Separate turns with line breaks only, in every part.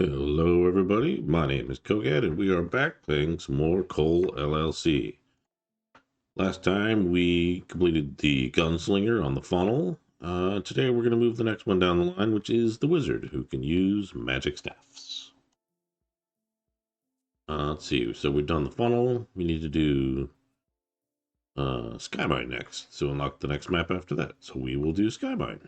Hello, everybody. My name is Kogat, and we are back playing some more Coal LLC. Last time we completed the gunslinger on the funnel. Today we're going to move the next one down the line, which is the wizard, who can use magic staffs. Let's see. So we've done the funnel. We need to do Skymine next. So unlock the next map after that. So we will do Skymine.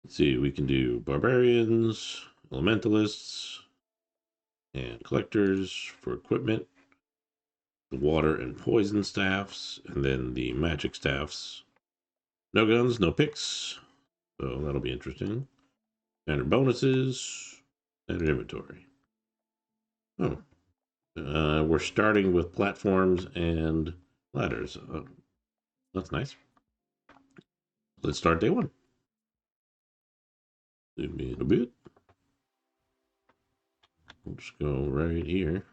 Let's see. We can do barbarians, elementalists, and collectors for equipment. The water and poison staffs, and then the magic staffs. No guns, no picks. So that'll be interesting. Standard bonuses, standard inventory. Oh, we're starting with platforms and ladders. That's nice. Let's start day one. Zoom in a bit. We'll just go right here.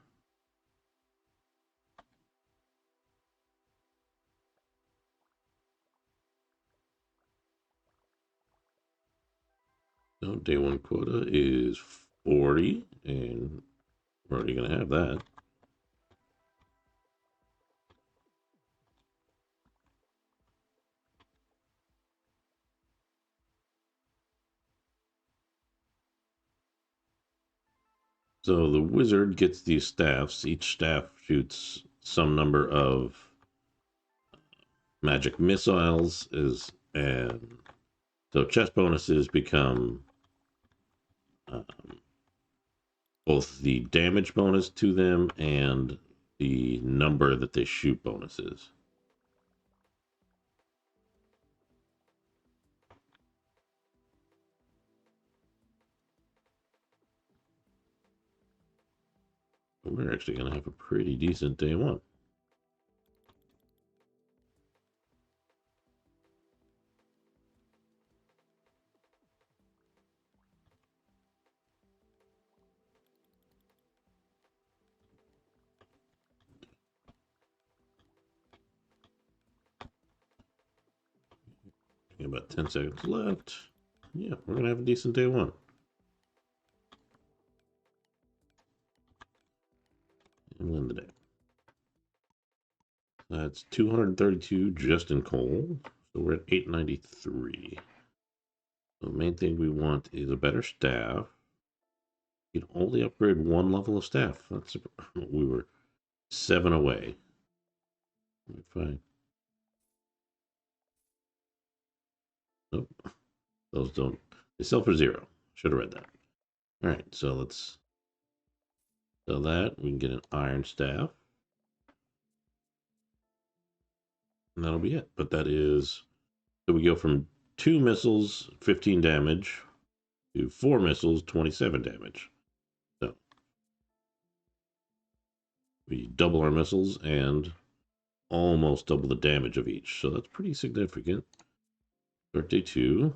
So day one quota is 40, and we're already going to have that. So the wizard gets these staffs. Each staff shoots some number of magic missiles, and so chest bonuses become um, both the damage bonus to them and the number that they shoot bonuses. We're actually going to have a pretty decent day one. About 10 seconds left. Yeah, we're going to have a decent day one. And win the day. That's 232 just in coal. So we're at 893. The main thing we want is a better staff. You can only upgrade one level of staff. We were 7 away. Fine. Nope. Those don't. They sell for 0. Should have read that. All right. So let's sell that. We can get an iron staff. And that'll be it. But that is. So we go from 2 missiles, 15 damage, to 4 missiles, 27 damage. So we double our missiles and almost double the damage of each. So that's pretty significant. Start day 2.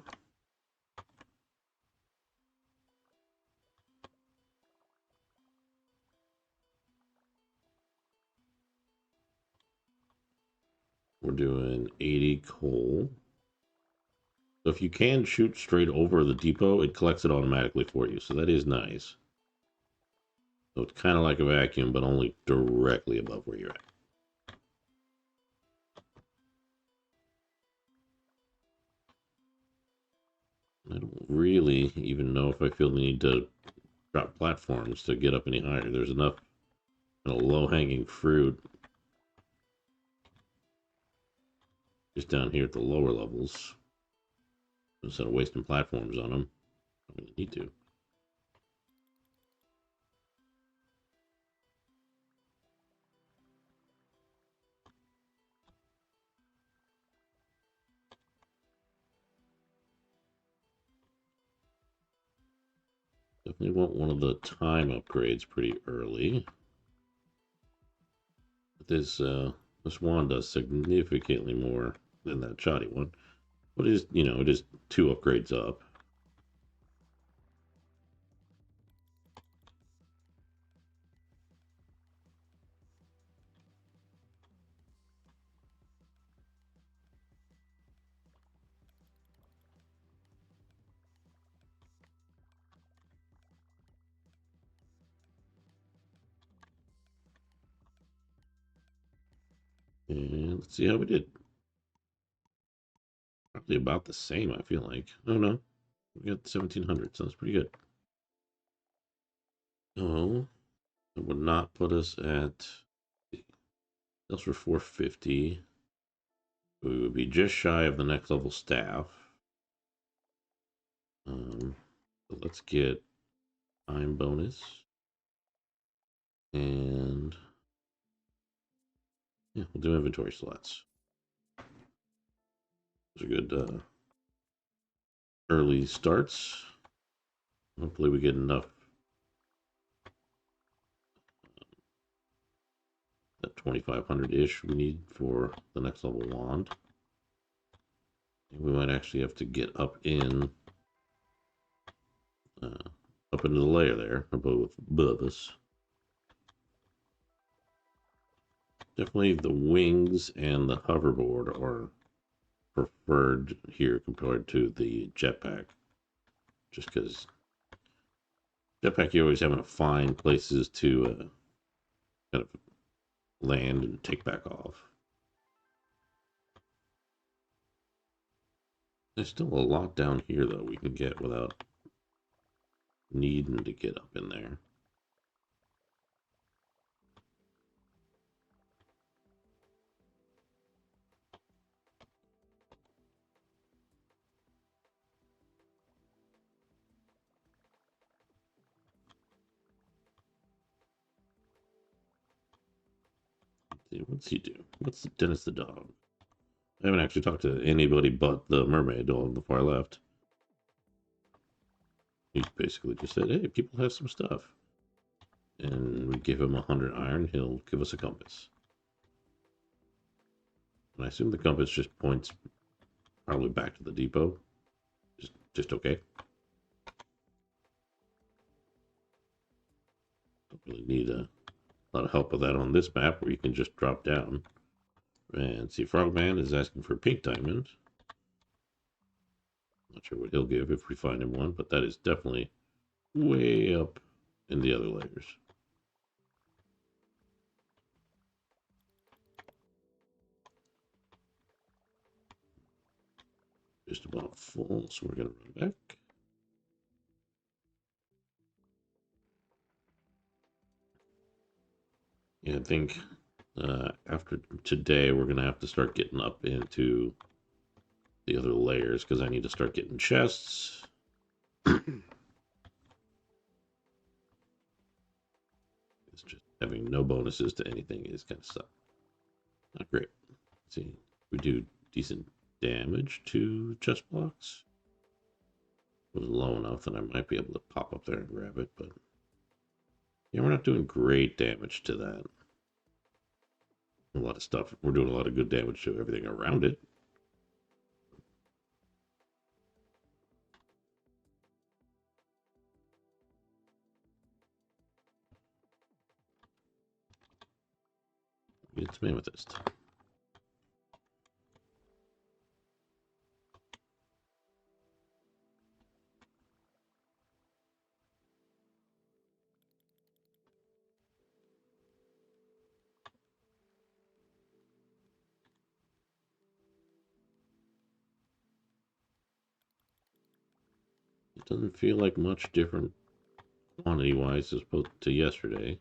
We're doing 80 coal. So if you can shoot straight over the depot, it collects it automatically for you. So that is nice. So it's kind of like a vacuum, but only directly above where you're at. I don't really even know if I feel the need to drop platforms to get up any higher. There's enough low-hanging fruit just down here at the lower levels. Instead of wasting platforms on them, I don't really need to. Definitely want one of the time upgrades pretty early. But this one does significantly more than that shoddy one. But it is, it is 2 upgrades up. And let's see how we did. Probably about the same, I feel like. Oh no, we got 1700. Sounds pretty good. Oh, it would not put us at. Those for 450. We would be just shy of the next level staff. So let's get time bonus. And yeah, we'll do inventory slots. Those are good early starts. Hopefully we get enough. That 2500-ish we need for the next level wand. We might actually have to get up in up into the layer there above us. Definitely the wings and the hoverboard are preferred here compared to the jetpack. Just because jetpack, you're always having to find places to kind of land and take back off. There's still a lot down here, though, we can get without needing to get up in there. What's he do? What's Dennis the dog? I haven't actually talked to anybody but the mermaid dog before I left. He basically just said, hey, people have some stuff. And we give him 100 iron, he'll give us a compass. And I assume the compass just points probably back to the depot. Just okay. Don't really need a lot of help with that on this map where you can just drop down. And see, Frogman is asking for pink diamond. Not sure what he'll give if we find him one, but that is definitely way up in the other layers. Just about full, so we're going to run back. Yeah, I think after today, we're going to have to start getting up into the other layers because I need to start getting chests. It's just having no bonuses to anything is kind of suck. Not great. Let's see, we do decent damage to chest blocks. It was low enough that I might be able to pop up there and grab it, but yeah, we're not doing great damage to that. A lot of stuff. We're doing a lot of good damage to everything around it. It's amethyst. It doesn't feel like much different quantity-wise as opposed to yesterday.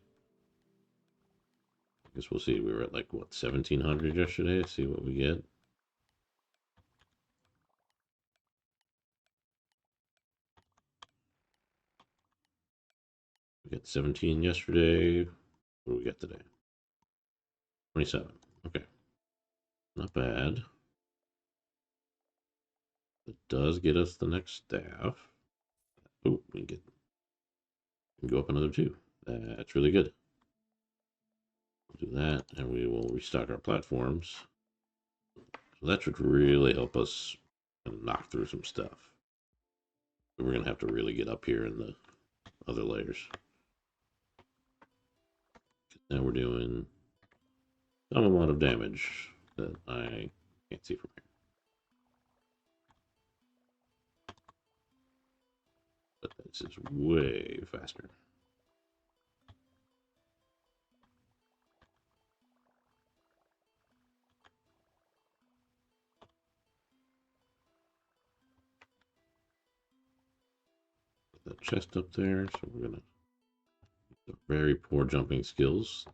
I guess we'll see. We were at like, what, 1700 yesterday? See what we get. We got 17 yesterday. What do we get today? 27. Okay. Not bad. It does get us the next staff. Oh, we can go up another 2. That's really good. We'll do that, and we will restock our platforms. So that should really help us knock through some stuff. We're going to have to really get up here in the other layers. Now we're doing some amount of damage that I can't see from here. But this is way faster. That chest up there, so we're gonna very poor jumping skills.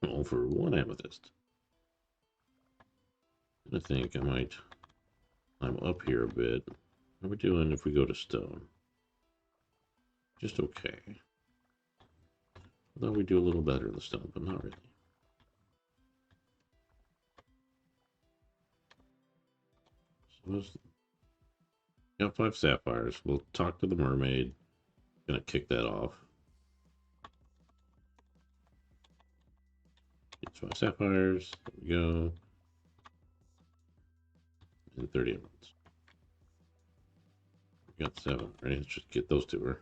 All for 1 amethyst. I think I might climb up here a bit. How are we doing if we go to stone? Just okay. Although we do a little better in the stone, but not really. So got 5 sapphires. We'll talk to the mermaid. Gonna kick that off. It's 5 sapphires. There we go. And 30 emeralds. We got 7. Ready? Let's just get those to her.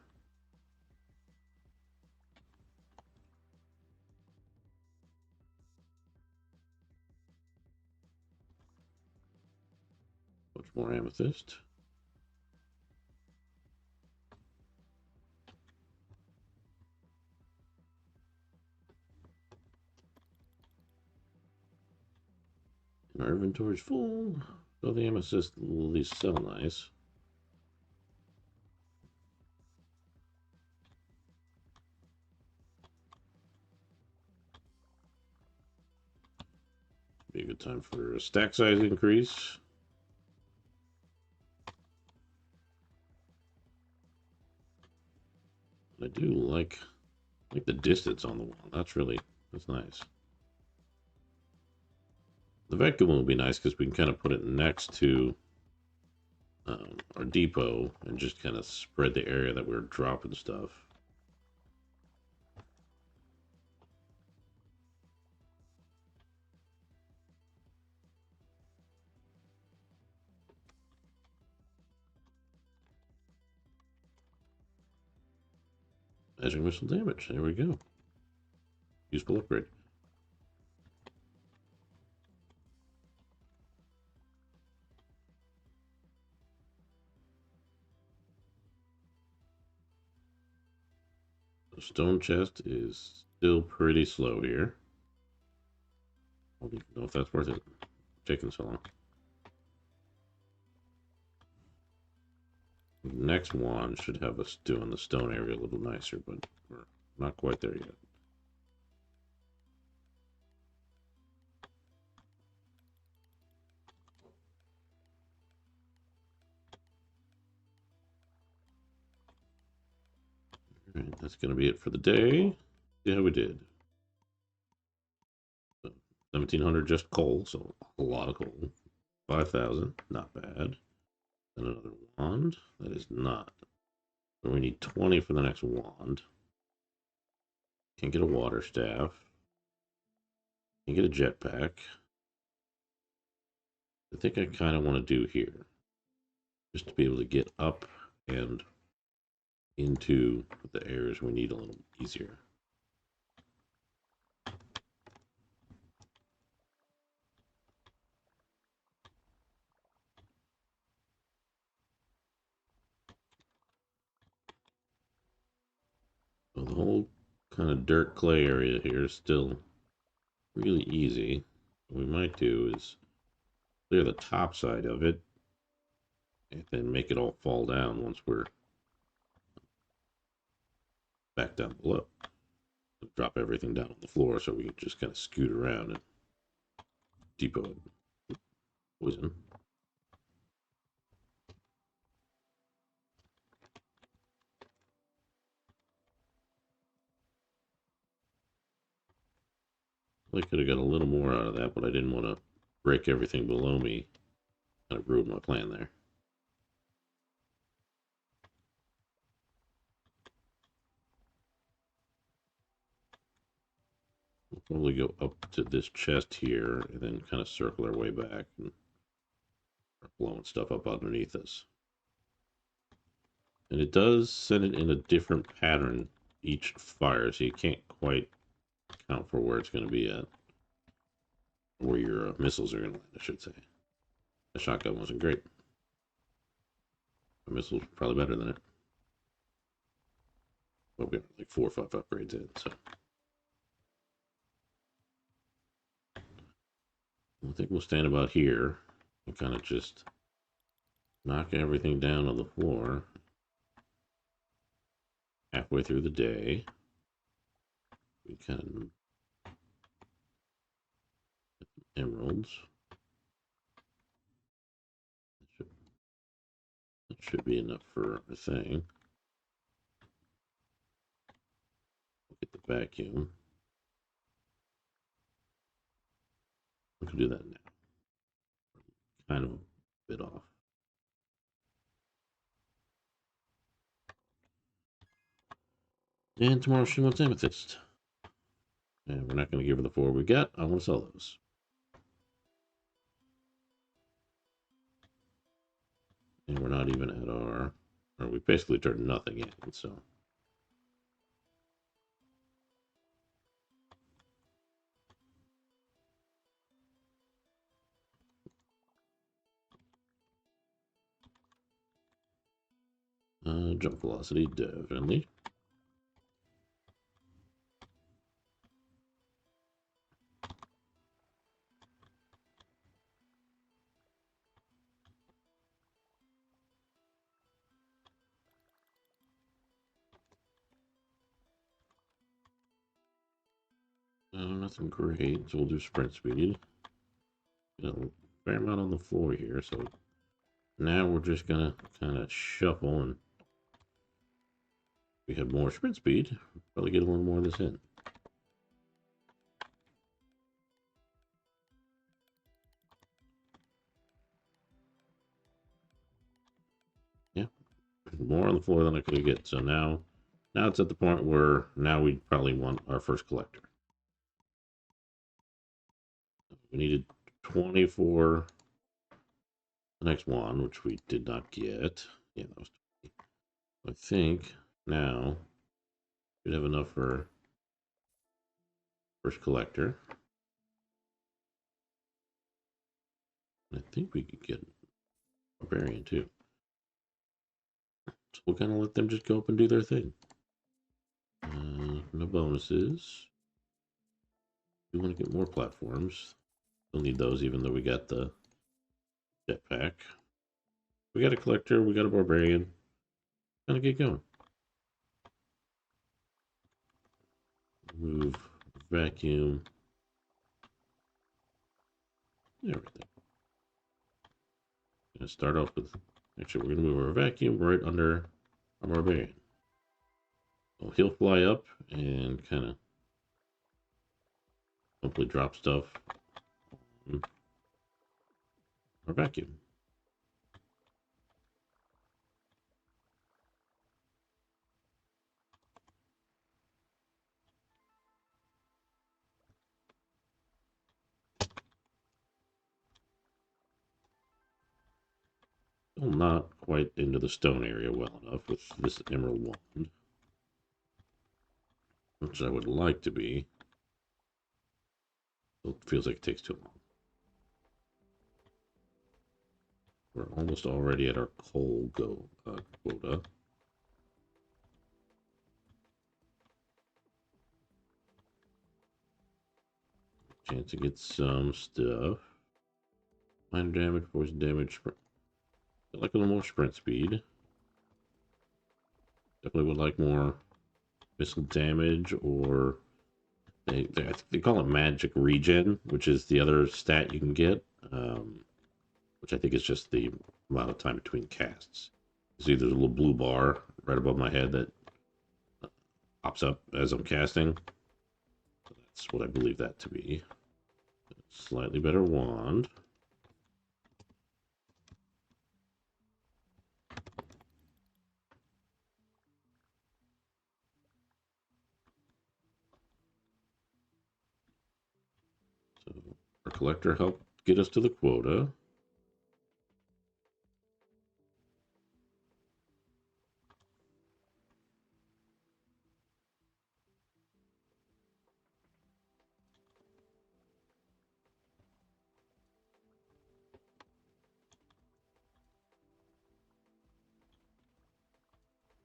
Much more amethyst. And our inventory's full. So the amethyst will at least sell nice. Be a good time for a stack size increase. I do like the distance on the wall. That's nice. The vacuum will be nice because we can kind of put it next to our depot and just kind of spread the area that we're dropping stuff. Magic missile damage. There we go. Useful upgrade. The stone chest is still pretty slow here. I don't even know if that's worth it. Taking so long. Next one should have us doing the stone area a little nicer, but we're not quite there yet. All right, that's going to be it for the day. See how we did. 1,700 just coal, so a lot of coal. 5,000, not bad. And another wand. That is not. So we need 20 for the next wand. Can't get a water staff. Can't get a jetpack. I think I kind of want to do here. Just to be able to get up and into the areas we need a little easier. So the whole kind of dirt clay area here is still really easy. What we might do is clear the top side of it and then make it all fall down once we're back down below. Drop everything down on the floor so we can just kind of scoot around and depot it. Poison. I could have got a little more out of that, but I didn't want to break everything below me. Kind of ruined my plan there. We'll probably go up to this chest here and then kind of circle our way back and start blowing stuff up underneath us. And it does send it in a different pattern each fire, so you can't quite count for where it's going to be at. Where your missiles are going to land, I should say. The shotgun wasn't great. The missiles were probably better than it. But we have like 4 or 5 upgrades in, so I think we'll stand about here and kind of just knock everything down on the floor halfway through the day. We can emeralds. That should be enough for a thing. Get the vacuum. We can do that now. Kind of a bit off. And tomorrow she wants amethyst. And we're not going to give her the 4 we got. I want to sell those. And we're not even at our... Or we basically turned nothing in, so... Jump velocity, definitely. Nothing great, so we'll do sprint speed. Got a fair amount on the floor here, so now we're just gonna kind of shuffle, and we have more sprint speed. Probably get a little more of this in. Yeah, more on the floor than I could get. So now it's at the point where now we probably want our first collector. We needed 20 for the next one, which we did not get. Yeah, that was 20. I think now we'd have enough for first collector. I think we could get barbarian too. So we'll kind of let them just go up and do their thing. No bonuses. We want to get more platforms. We'll need those even though we got the jetpack. We got a collector, we got a barbarian. Kind of get going. Move, vacuum. Everything. Gonna start off with, actually we're gonna move our vacuum right under our barbarian. So he'll fly up and kind of hopefully drop stuff on our vacuum. Still not quite into the stone area well enough with this emerald wand, which I would like to be. It feels like it takes too long. We're almost already at our coal quota. Chance to get some stuff. Minor damage, poison damage. I like a little more sprint speed. Definitely would like more missile damage, or I think they call it magic regen, which is the other stat you can get, which I think is just the amount of time between casts. See, there's a little blue bar right above my head that pops up as I'm casting. So that's what I believe that to be. Slightly better wand. So our collector helped get us to the quota.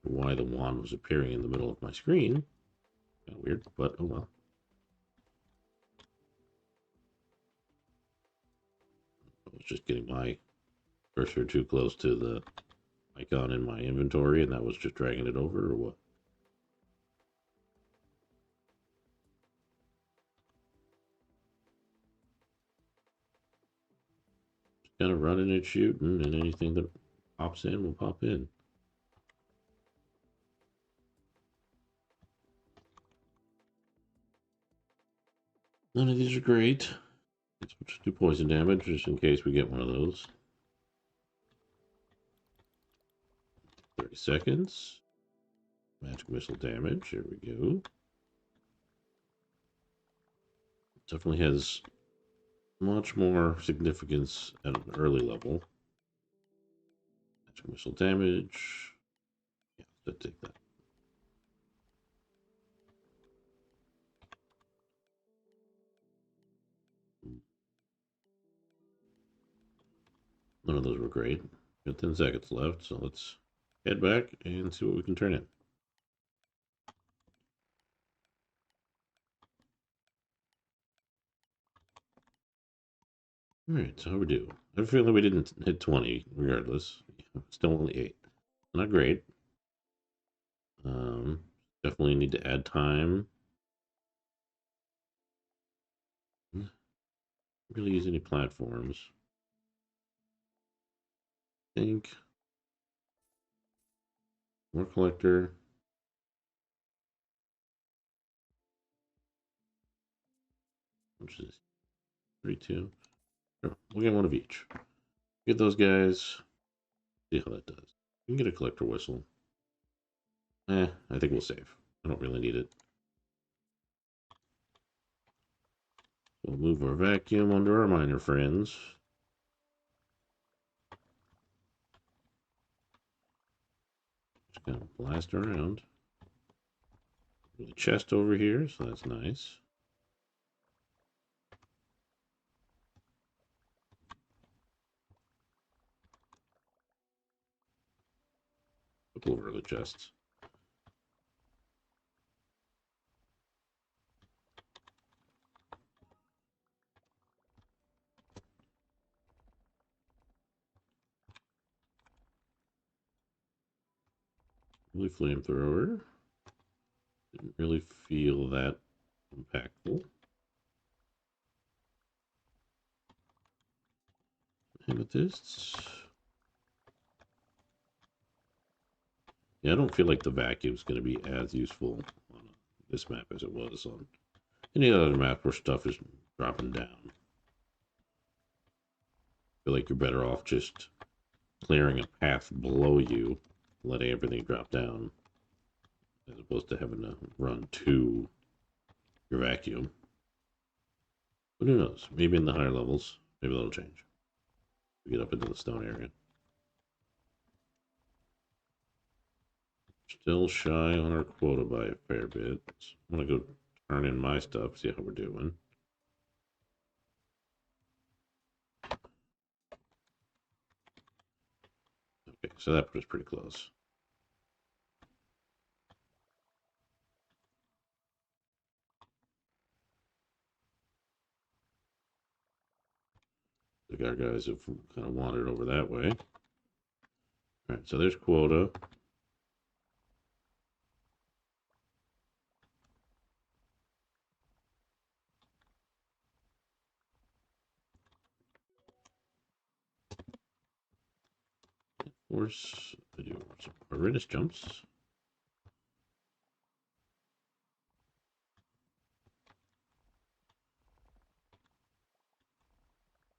Why the wand was appearing in the middle of my screen. Kind of weird, but oh well. I was just getting my cursor too close to the icon in my inventory, and that was just dragging it over, or what? Just kind of running and shooting, and anything that pops in will pop in. None of these are great. Let's just do poison damage, just in case we get one of those. 30 seconds. Magic missile damage. Here we go. Definitely has much more significance at an early level. Magic missile damage. Yeah, let's take that. None of those were great. Got 10 seconds left, so let's head back and see what we can turn in. Alright, so how we do? I have a feeling we didn't hit 20 regardless. Still only 8. Not great. Definitely need to add time. Really use any platforms. I think more collector. Which is 3, 2. Sure, we'll get one of each. Get those guys. See how that does. We can get a collector whistle. I think we'll save. I don't really need it. We'll move our vacuum under our miner friends. Just kind of blast around. The chest over here, so that's nice. Flip over the chests. Really flamethrower. Didn't really feel that impactful. Amethysts. Yeah, I don't feel like the vacuum's going to be as useful on this map as it was on any other map where stuff is dropping down. I feel like you're better off just clearing a path below you, letting everything drop down, as opposed to having to run to your vacuum. But who knows? Maybe in the higher levels, maybe that'll change. We get up into the stone area. Still shy on our quota by a fair bit. I'm gonna go turn in my stuff, see how we're doing. Okay, so that was pretty close. The our guys have kind of wandered over that way. All right, so there's quota. Force, I do some horrendous jumps.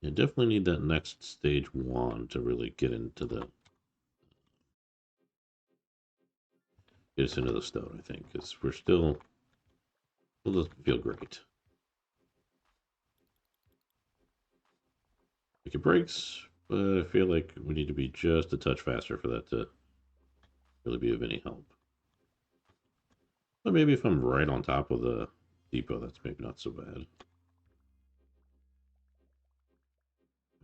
You definitely need that next stage 1 to really get into the get us into the stone, I think, because we're still doesn't feel great. It breaks, but I feel like we need to be just a touch faster for that to really be of any help. But maybe if I'm right on top of the depot, that's maybe not so bad.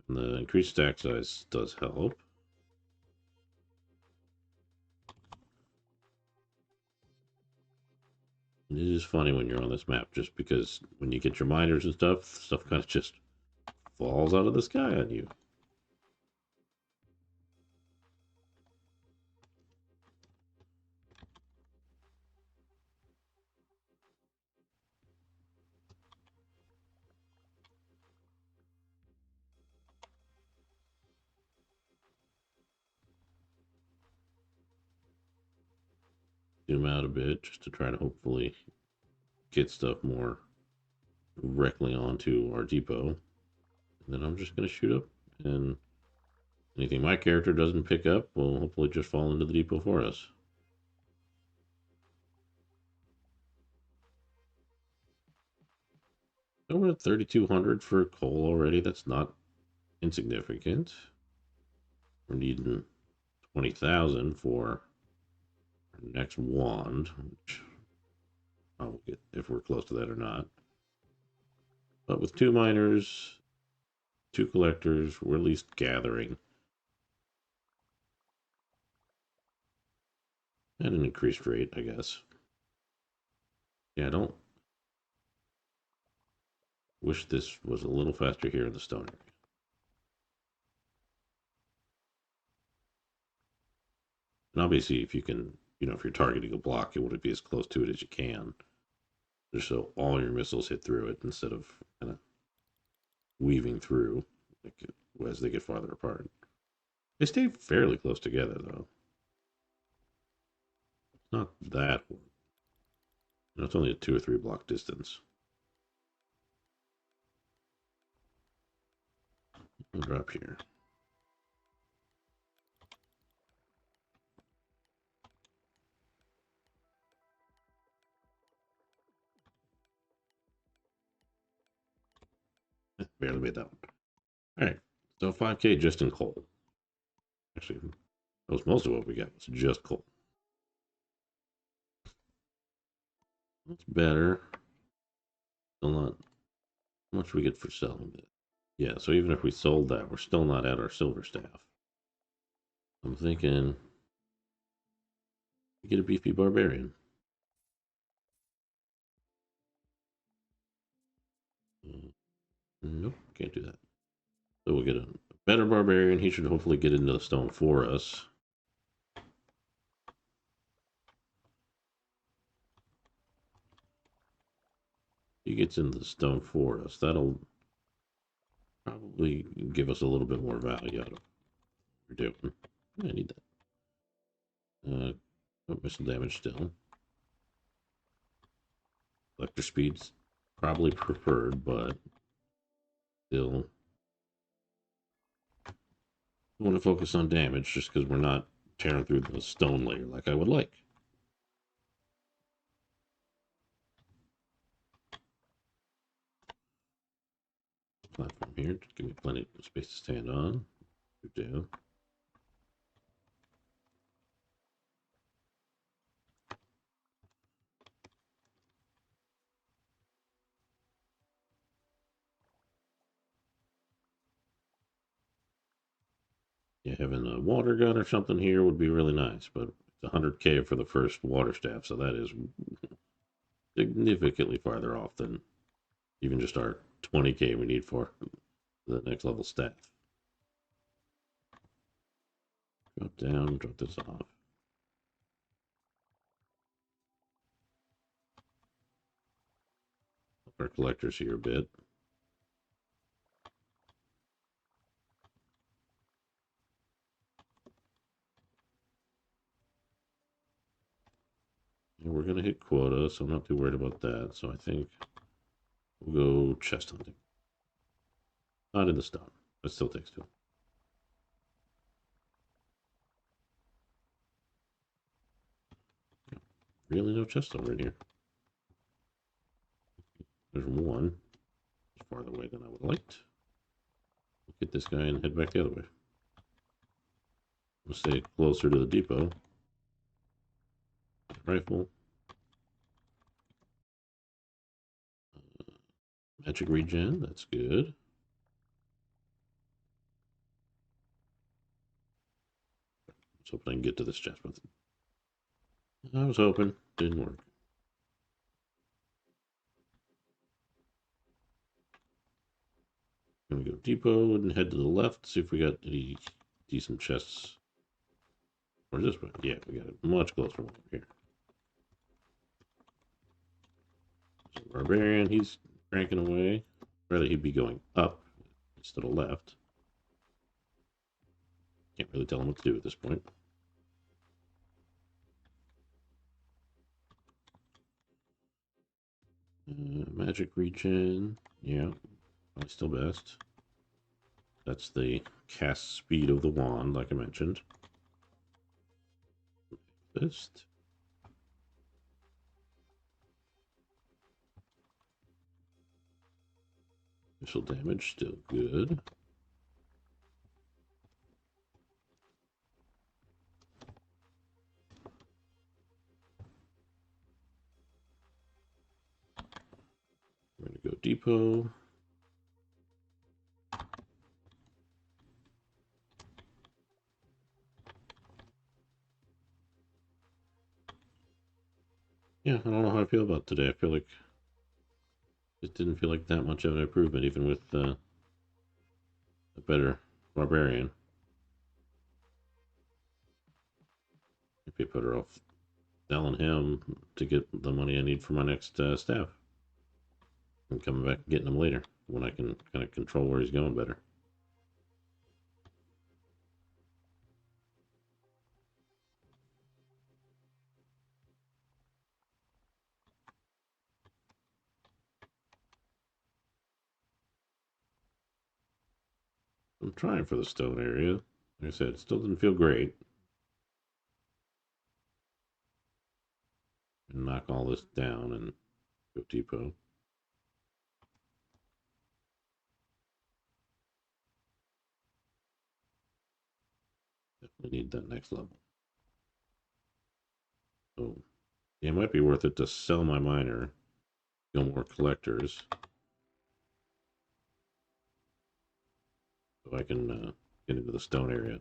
And the increased stack size does help. And it is funny when you're on this map, just because when you get your miners and stuff kind of just falls out of the sky on you. zoom out a bit just to try to hopefully get stuff more directly onto our depot. And then I'm just going to shoot up, and anything my character doesn't pick up will hopefully just fall into the depot for us. So we're at 3,200 for coal already. That's not insignificant. We're needing 20,000 for our next wand, which I'll get if we're close to that or not. But with 2 miners, 2 collectors, we're at least gathering at an increased rate, I guess. Yeah, I don't wish this was a little faster here in the stone area. And obviously, if you can, if you're targeting a block, you want to be as close to it as you can, just so all your missiles hit through it instead of kind of weaving through like, as they get farther apart. They stay fairly close together, though. Not that one. It's only a 2 or 3 block distance. We'll drop here. Barely made that one. All right, so 5K just in coal. Actually, that was most of what we got. It's just coal. That's better. Still not much we get for selling it. Yeah, so even if we sold that, we're still not at our silver staff. I'm thinking get a beefy barbarian. Nope, can't do that. So we'll get a better barbarian. He should hopefully get into the stone for us. He gets into the stone for us. That'll probably give us a little bit more value out of what we're doing. I need that. Missile damage still. Collector speed's probably preferred, but still I want to focus on damage just because we're not tearing through the stone layer like I would like. Platform here to give me plenty of space to stand on. Do. Yeah, having a water gun or something here would be really nice, but it's 100K for the first water staff, so that is significantly farther off than even just our 20K we need for the next level staff. Drop down, drop this off. Up our collectors here a bit. And we're going to hit quota, so I'm not too worried about that. So I think we'll go chest hunting. Not in the stone. That still takes 2. Really no chest over in here. There's one. It's farther away than I would have liked. We'll get this guy and head back the other way. We'll stay closer to the depot. Rifle. Magic regen, that's good. Let's hope I can get to this chest with it. I was hoping. Didn't work. Gonna go depot and head to the left, see if we got any decent chests. Or this way. Yeah, we got a much closer one over here. So barbarian, he's cranking away. Rather he'd be going up instead of left. Can't really tell him what to do at this point. Magic regen. Yeah, probably still best. That's the cast speed of the wand, like I mentioned. Fist. Missile damage, still good. We're going to go depot. Yeah, I don't know how I feel about today. I feel like it didn't feel like that much of an improvement, even with a better barbarian. Maybe I put her off selling him to get the money I need for my next staff. And coming back and getting him later when I can kind of control where he's going better. I'm trying for the stone area. Like I said, it still didn't feel great. And knock all this down and go depot. Definitely need that next level. So yeah, it might be worth it to sell my miner, go more collectors, so I can get into the stone area.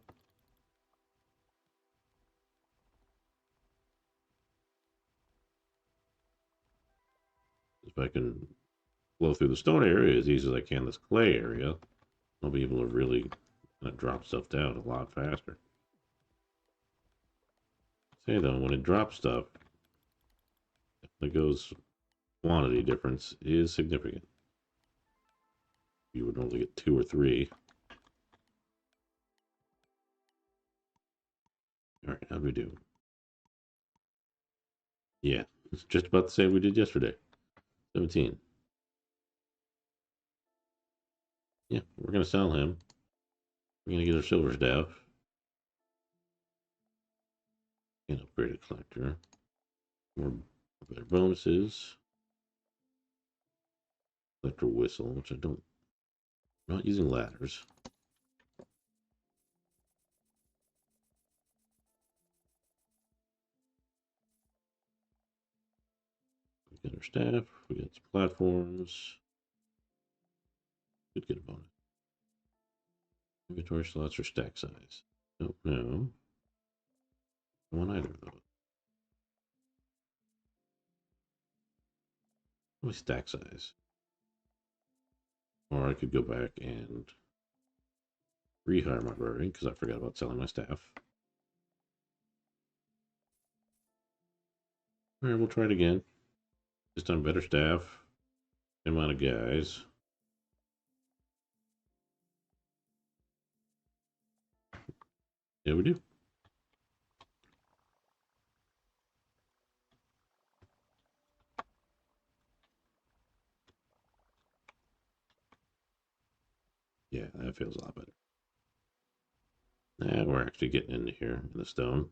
If I can flow through the stone area as easy as I can this clay area, I'll be able to really drop stuff down a lot faster. Say though, when it drops stuff, it goes quantity difference is significant. You would only get 2 or 3. All right, how'd we do? Yeah, it's just about the same we did yesterday. 17. Yeah, we're gonna sell him. We're gonna get our silver staff and upgrade a collector. More better bonuses. Collector whistle, which I'm not using ladders. We got our staff. We got some platforms. Could get a bonus. Inventory slots or stack size. Don't know. I want either of those. Only stack size. Or I could go back and rehire my barbarian because I forgot about selling my staff. All right, we'll try it again. Just on better staff. Same amount of guys. Yeah, we do. Yeah, that feels a lot better. Now we're actually getting into here in the stone.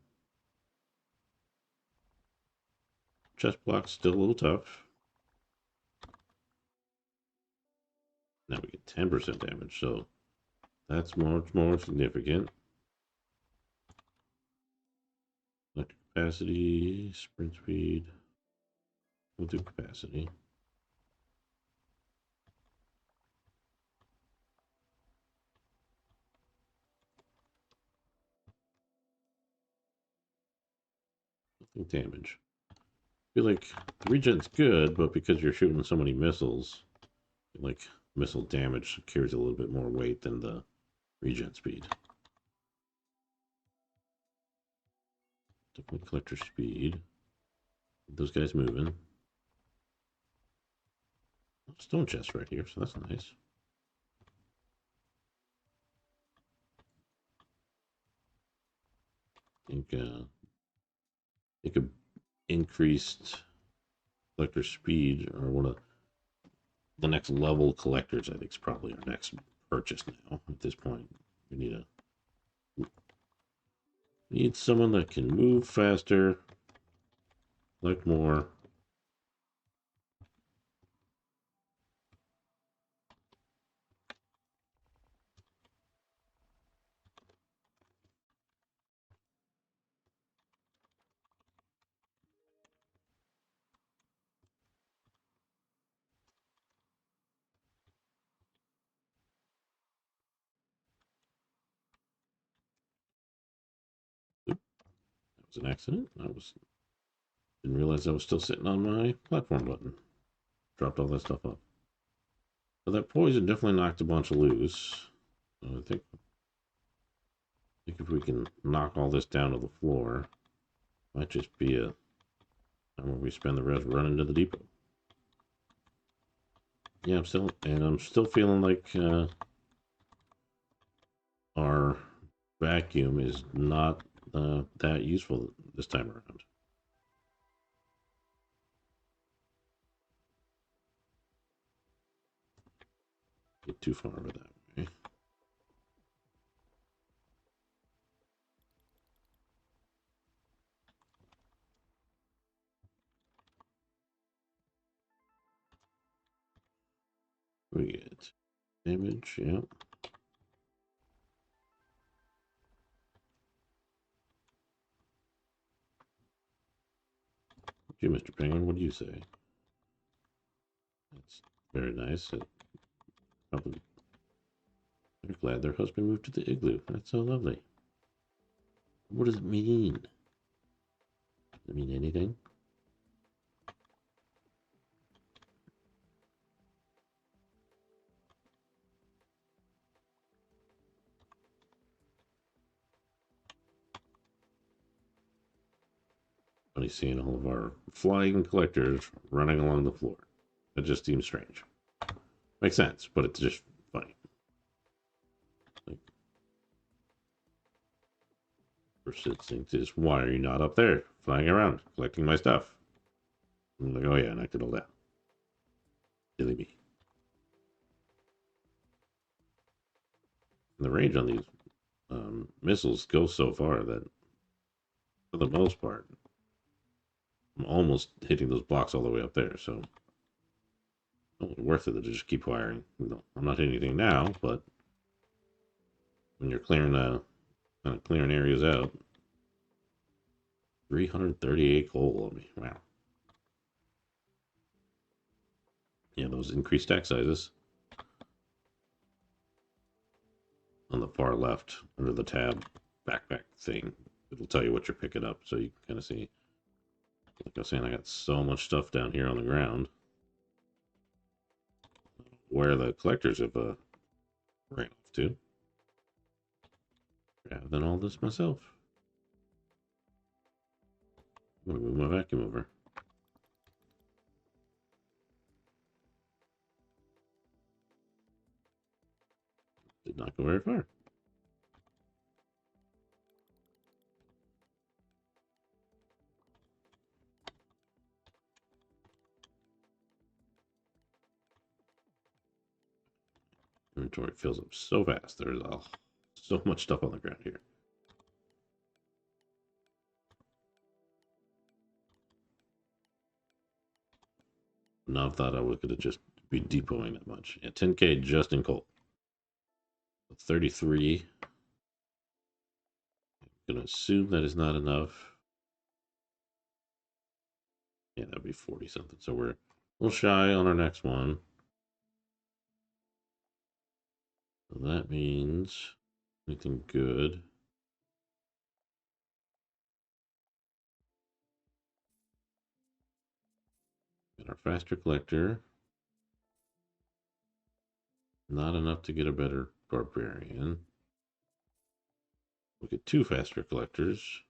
Chest block's still a little tough. Now we get 10% damage, so that's much more significant. Electric capacity, sprint speed. We'll do capacity. Nothing damage. I feel like the regen's good, but because you're shooting so many missiles, like missile damage carries a little bit more weight than the regen speed. Definitely collector speed. Those guys moving. Stone chest right here, so that's nice. I think a increased collector speed, or one of the next level collectors, I think is probably our next purchase now. At this point, we need someone that can move faster, collect more. Oop, that was an accident. Didn't realize I was still sitting on my platform button. Dropped all that stuff off. But that poison definitely knocked a bunch loose. So I think if we can knock all this down to the floor, might just be a time where we spend the rest running to the depot. Yeah, I'm still feeling like our vacuum is not that useful this time around. Get too far over that way. We get damage, yeah. Okay, Mr. Penguin, what do you say? That's very nice. Probably they're glad their husband moved to the igloo. That's so lovely. What does it mean? Does it mean anything? Funny seeing all of our flying collectors running along the floor. It just seems strange. Makes sense, but it's just funny. Like, first instinct is, why are you not up there, flying around, collecting my stuff? I'm like, oh yeah, I knocked it all down. Silly me. And the range on these missiles goes so far that, for the most part, I'm almost hitting those blocks all the way up there. So, it's worth it to just keep firing. I'm not hitting anything now, but when you're clearing clearing areas out, 338 coal on me. Wow. Yeah, those increased stack sizes on the far left under the tab backpack thing. It'll tell you what you're picking up, so you can kind of see. Like I was saying, I got so much stuff down here on the ground where the collectors have ran off to. Rather than all this myself. I'm gonna move my vacuum over. Did not go very far. Inventory fills up so fast. There's so much stuff on the ground here. Not thought I was gonna just be depoting that much. Yeah, 10K just in coal. 33. I'm gonna assume that is not enough. Yeah, that'd be 40 something. So we're a little shy on our next one. So that means anything good. Got our faster collector. Not enough to get a better barbarian. We'll get 2 faster collectors.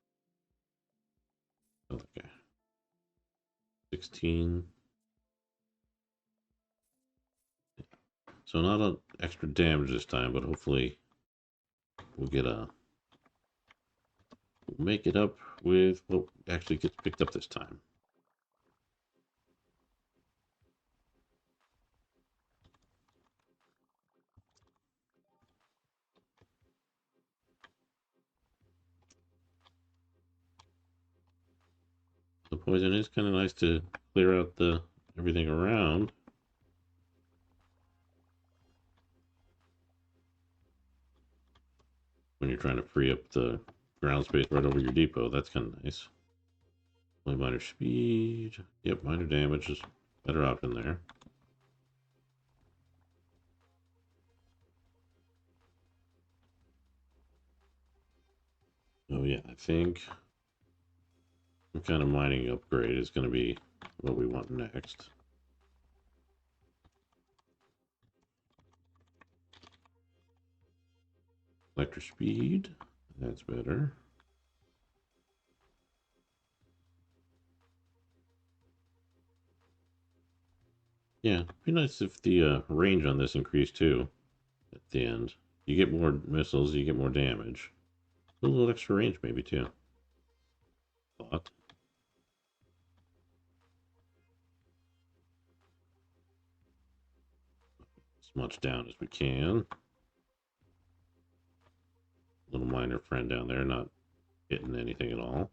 Okay. 16. So not an extra damage this time, but hopefully we'll make it up with what actually gets picked up this time. The poison is kind of nice to clear out the everything around. When you're trying to free up the ground space right over your depot, that's kind of nice. Only minor speed. Yep, minor damage is better option there. Oh yeah, I think some kind of mining upgrade is going to be what we want next. Electric speed, that's better. Yeah, it'd be nice if the range on this increased too at the end. You get more missiles, you get more damage. A little extra range maybe too. But as much down as we can. Little minor friend down there, not hitting anything at all.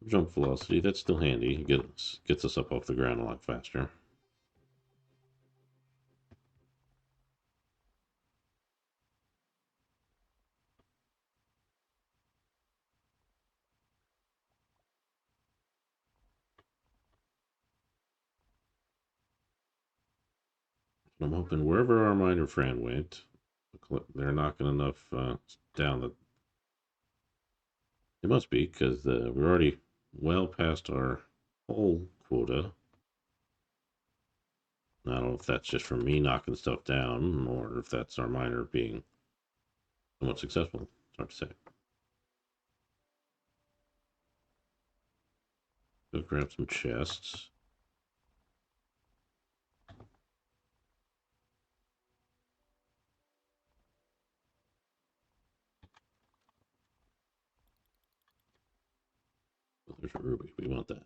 Jump velocity, that's still handy. It gets us up off the ground a lot faster. I'm hoping wherever our miner friend went, they're knocking enough down that it must be because we're already well past our whole quota. I don't know if that's just from me knocking stuff down or if that's our miner being somewhat successful. It's hard to say. Go grab some chests. Oh, there's a ruby. We want that.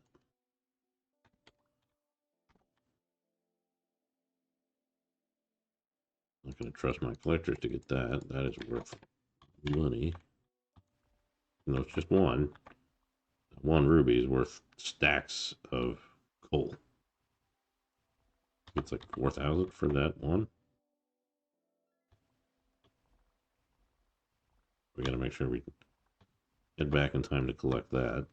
I'm not going to trust my collectors to get that. That is worth money. You know, it's just one. One ruby is worth stacks of coal. It's like 4,000 for that one. We got to make sure we get back in time to collect that.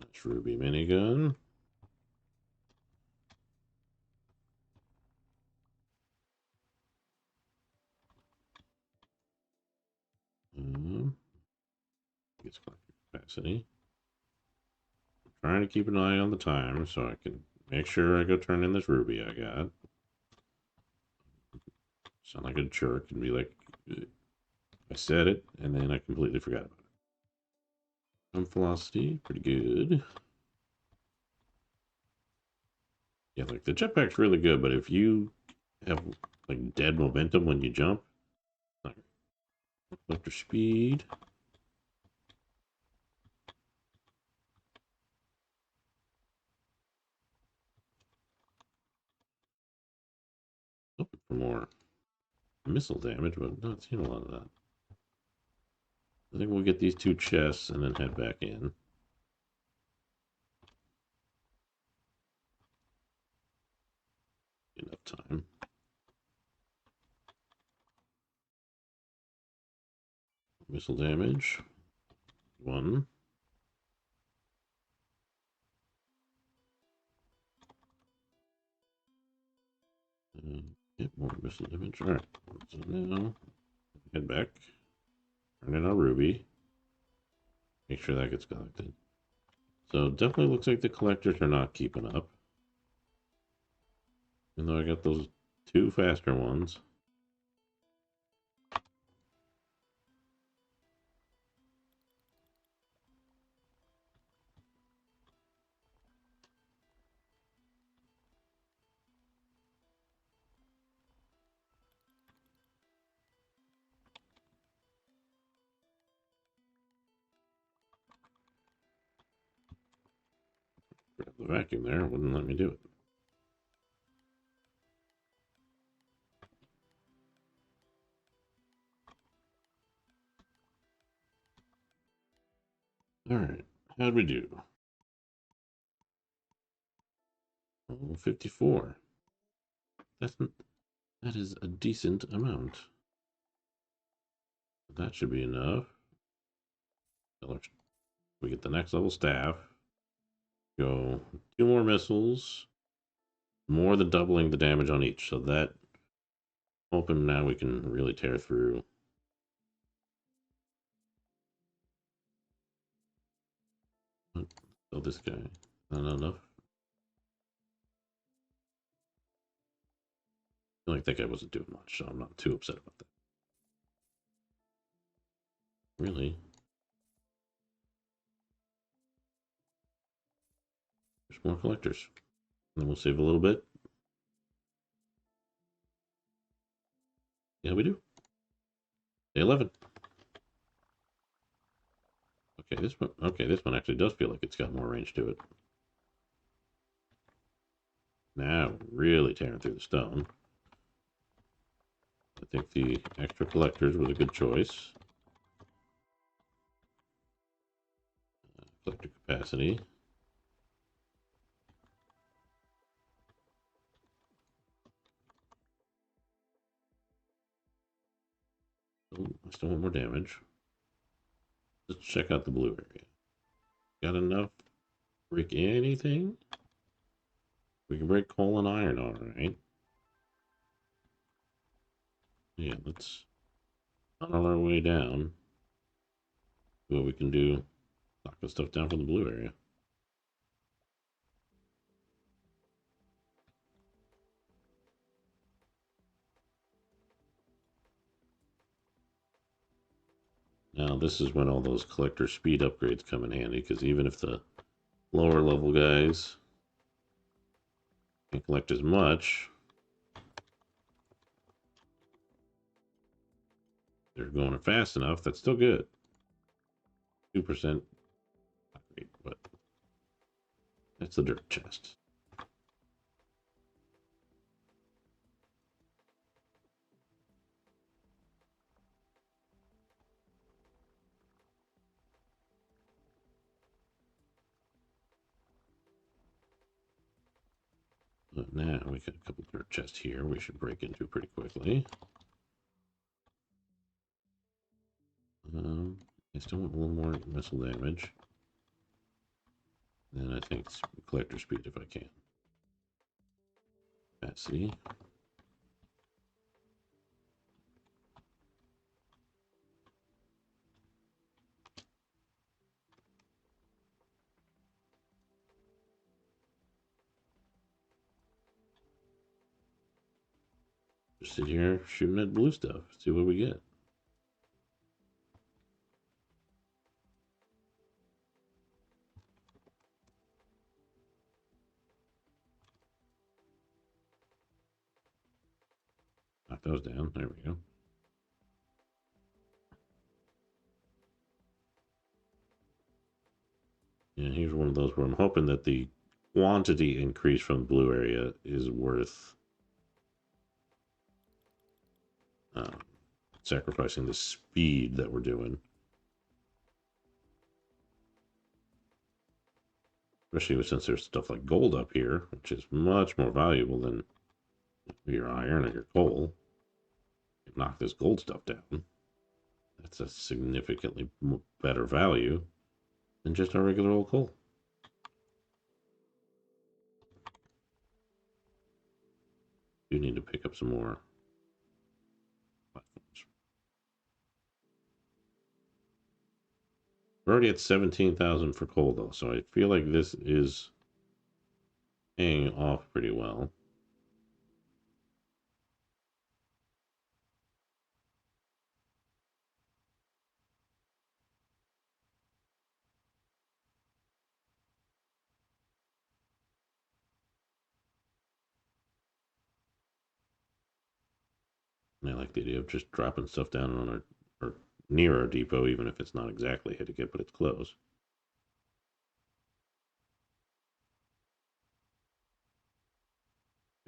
That's ruby minigun. Gets capacity. Trying to keep an eye on the time so I can make sure I go turn in this ruby I got. Sound like a jerk and be like, I said it and then I completely forgot about it. Jump velocity, pretty good. Yeah, like the jetpack's really good, but if you have like dead momentum when you jump, like electric speed. Hoping for more missile damage, but not seeing a lot of that. I think we'll get these two chests and then head back in. Enough time. Missile damage. One. Get more missile damage. Alright. So now head back. Turn in our ruby. Make sure that gets collected. So definitely looks like the collectors are not keeping up. Even though I got those two faster ones. The vacuum there wouldn't let me do it. All right, how'd we do? Oh, 54. That is a decent amount. That should be enough. We get the next level staff. Go 2 more missiles. More than doubling the damage on each. So that, hoping now we can really tear through. So this guy, not enough. I feel like that guy wasn't doing much, so I'm not too upset about that. Really? There's more collectors. And then we'll save a little bit. Yeah, we do. Day 11. Okay, this one actually does feel like it's got more range to it. Now, really tearing through the stone. I think the extra collectors was a good choice. Collector capacity. Oh, I still want more damage. Let's check out the blue area. Got enough? Break anything? We can break coal and iron, alright. Yeah, let's on our way down. See what we can do. Knock the stuff down from the blue area. Now this is when all those collector speed upgrades come in handy, because even if the lower level guys can't collect as much, they're going fast enough, that's still good. 2% upgrade, but that's the dirt chest. But now we got a couple dirt chests here we should break into pretty quickly. I still want a little more missile damage. And I think it's collector speed if I can. Capacity. Just sit here shooting at blue stuff. See what we get. Knock those down. There we go. And here's one of those where I'm hoping that the quantity increase from the blue area is worth sacrificing the speed that we're doing. Especially since there's stuff like gold up here, which is much more valuable than your iron or your coal. You knock this gold stuff down. That's a significantly better value than just our regular old coal. You need to pick up some more platforms. We're already at 17,000 for coal though, so I feel like this is paying off pretty well. And I like the idea of just dropping stuff down on our or near our depot, even if it's not exactly hit again, but it's close.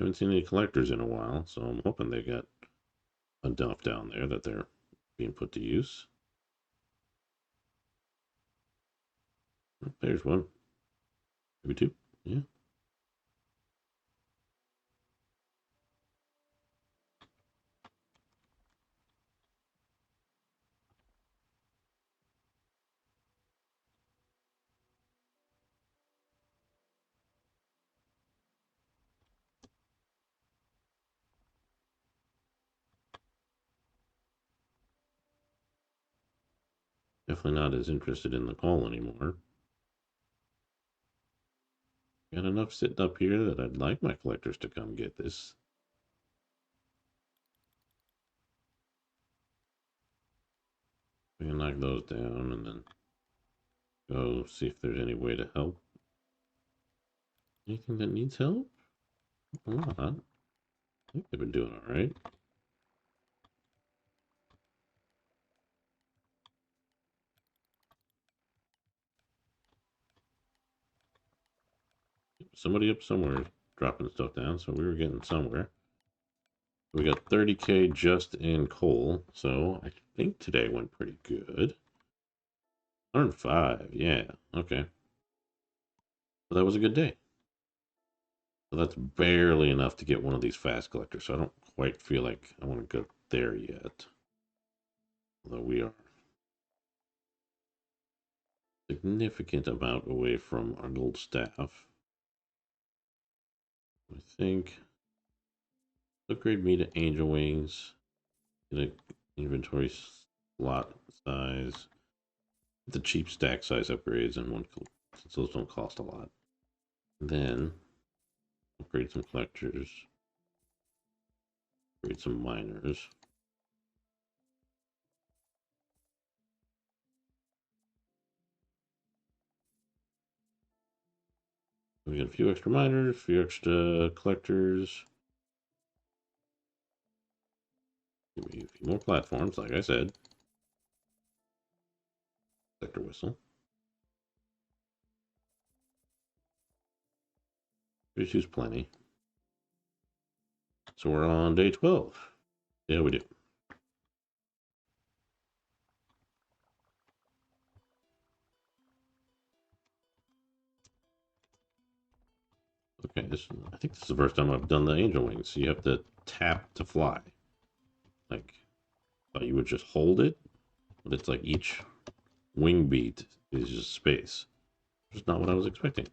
Haven't seen any collectors in a while, so I'm hoping they got enough down there that they're being put to use. Oh, there's one. Maybe two. Yeah. Definitely not as interested in the coal anymore. Got enough sitting up here that I'd like my collectors to come get this. We can knock those down and then go see if there's any way to help. Anything that needs help? A lot. I think they've been doing all right. Somebody up somewhere dropping stuff down, so we were getting somewhere. We got 30K just in coal, so I think today went pretty good. 105, yeah, okay. But that was a good day. So that's barely enough to get one of these fast collectors, so I don't quite feel like I want to go there yet. Although we are a significant amount away from our gold staff. I think upgrade me to angel wings. Get an inventory slot size. The cheap stack size upgrades and one since those don't cost a lot. Then upgrade some collectors. Upgrade some miners. We got a few extra miners, a few extra collectors. Give me a few more platforms, like I said. Collector whistle. 32's plenty. So we're on day 12. Yeah, we do. Okay, I think this is the first time I've done the angel wings. So you have to tap to fly. Like, thought you would just hold it, but it's like each wing beat is just space. Which is not what I was expecting.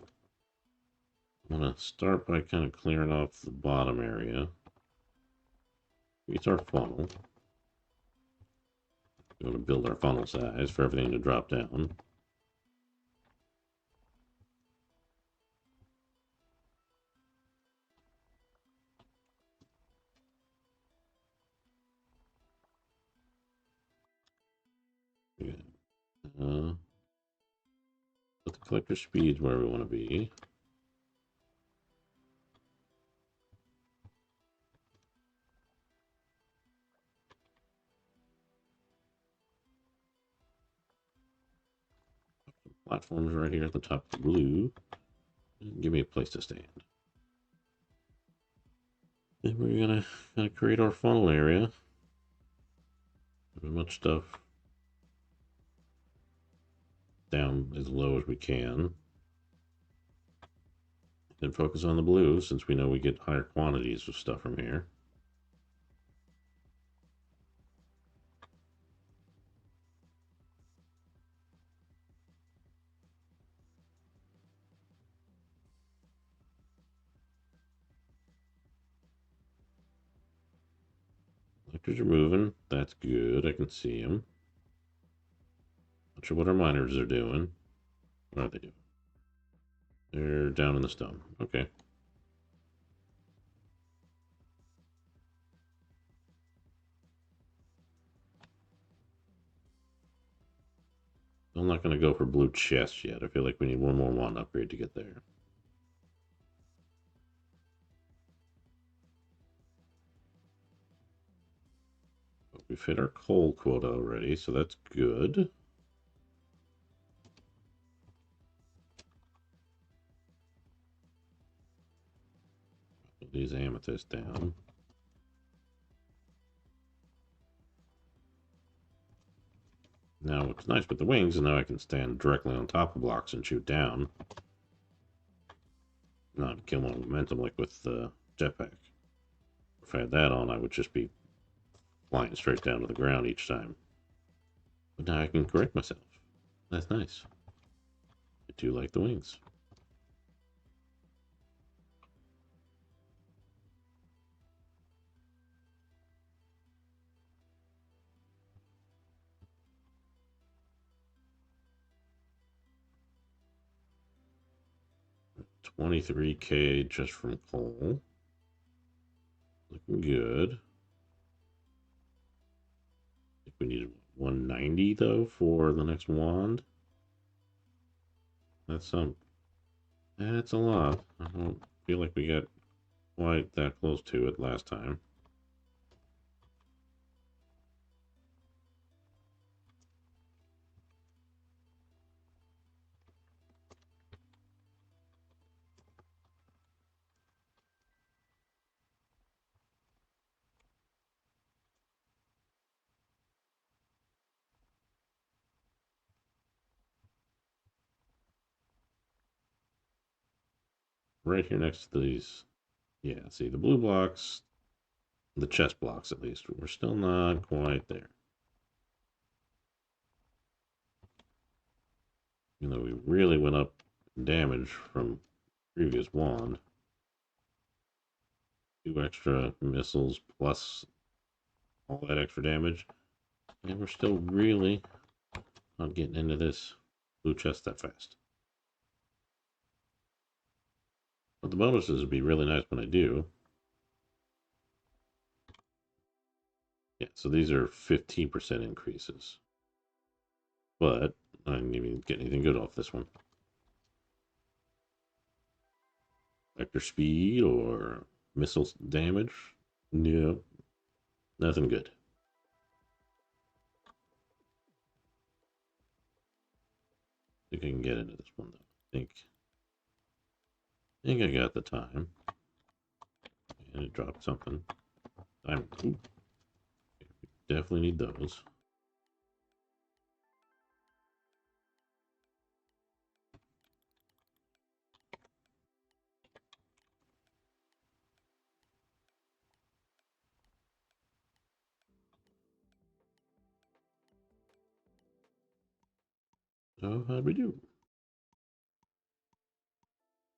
I'm going to start by kind of clearing off the bottom area. It's our funnel. We're going to build our funnel size for everything to drop down. Yeah. Put the collector speeds where we want to be. Platforms right here at the top of the blue. And give me a place to stand. Then we're gonna create our funnel area. As much stuff down as low as we can. And focus on the blue since we know we get higher quantities of stuff from here. Collectors are moving. That's good. I can see them. Not sure what our miners are doing. What are they doing? They're down in the stone. Okay. I'm not going to go for blue chests yet. I feel like we need one more wand upgrade to get there. But we've hit our coal quota already, so that's good. these amethysts down. Now, what's nice with the wings is now I can stand directly on top of blocks and shoot down. Not kill my momentum like with the jetpack. If I had that on, I would just be flying straight down to the ground each time. But now I can correct myself. That's nice. I do like the wings. $23K just from coal. Looking good. I think we need 190 though for the next wand. That's that's a lot. I don't feel like we got quite that close to it last time. Right here next to these, yeah, see the blue blocks, the chest blocks at least, we're still not quite there. Even though we really went up in damage from previous wand. 2 extra missiles plus all that extra damage. And we're still really not getting into this blue chest that fast. But the bonuses would be really nice when I do. Yeah, so these are 15% increases. But I didn't even get anything good off this one. Vector speed or missile damage? No, nothing good. I think I can get into this one though. I think I got the time. And it dropped something. Ooh, definitely need those. So how'd we do?